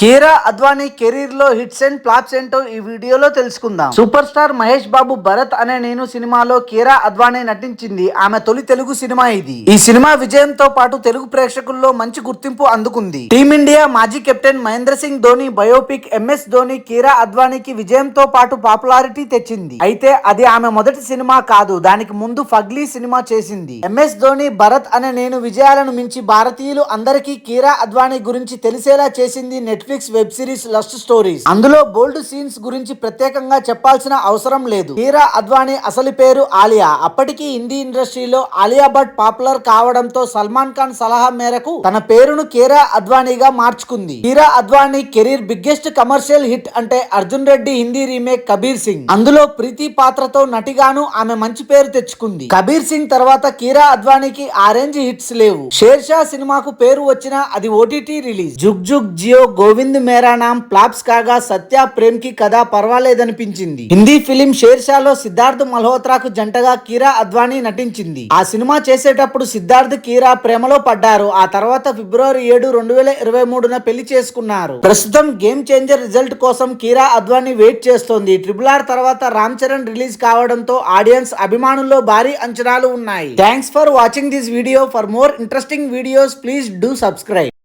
కీరా అద్వానీ కెరీర్ లో hits and flops ఏంటో ఈ వీడియోలో తెలుసుకుందాం. సూపర్ స్టార్ మహేష్ బాబు భరత్ అనే నేను సినిమాలో కీరా అద్వానీ నటించింది. ఆమె తొలి తెలుగు సినిమా ఇది. ఈ సినిమా విజయంతో పాటు తెలుగు ప్రేక్షకుల్లో మంచి గుర్తింపు అందుకుంది. టీమిండియా మాజీ captain Mahendra Singh Dhoni biopic MS Dhoni Kiara అద్వానీకి విజయంతో పాటు పాపులారిటీ తెచ్చింది. అయితే అది ఆమె మొదటి సినిమా కాదు. దానికి ముందు ఫగ్లీ సినిమా చేసింది. ఎంఎస్ ధోని భరత్ అనే నేను విజయాలను మించి భారతీయులు అందరికీ కీరా అద్వానీ గురించి తెలిసేలా చేసింది Netflix web series lust stories. అందులో బోల్డ్ సీన్స్ గురించి ప్రత్యేకంగా చెప్పాల్సిన అవసరం లేదు. కీరా అద్వానీ అసలు పేరు ఆలియా. అప్పటికి హిందీ ఇండస్ట్రీలో ఆలియా భట్ పాపులర్ కావడంతో సల్మాన్ ఖాన్ సలహా మేరకు తన పేరును కీరా అద్వానీగా మార్చుకుంది. కీరా Advani career biggest commercial hit అంటే అర్జున్ రెడ్డి హిందీ రీమేక్ కబీర్ సింగ్. అందులో ప్రీతి పాత్రతో నటిగాను ఆమె మంచి పేరు తెచ్చుకుంది. కబీర్ సింగ్ తర్వాత కీరా అద్వానీకి ఆ రేంజ్ హిట్స్ లేవు. షేర్ షా సినిమాకు పేరు వచ్చినా అది OTT release. Jug Jugg Jeeyo Govind Mera Naam flops కాగా సత్య ప్రేమ్ కి కథ పర్వాలేదనిపించింది. హిందీ ఫిలిం షేర్ షాలో సిద్ధార్థ్ మల్హోత్రాకు జంటగా కీరా అద్వానీ నటించింది. ఆ సినిమా చేసేటప్పుడు సిద్ధార్థ్ కీరా ప్రేమలో పడ్డారు. ఆ తర్వాత ఫిబ్రవరి 7, 2023న పెళ్లి చేసుకున్నారు. ప్రస్తుతం గేమ్ చేంజర్ రిజల్ట్ కోసం కీరా అద్వానీ వెయిట్ చేస్తోంది. RRR తర్వాత రామ్ చరణ్ రిలీజ్ కావడంతో ఆడియన్స్ అభిమానుల్లో భారీ అంచనాలు ఉన్నాయి. Thanks for watching this video. For more interesting videos please do subscribe.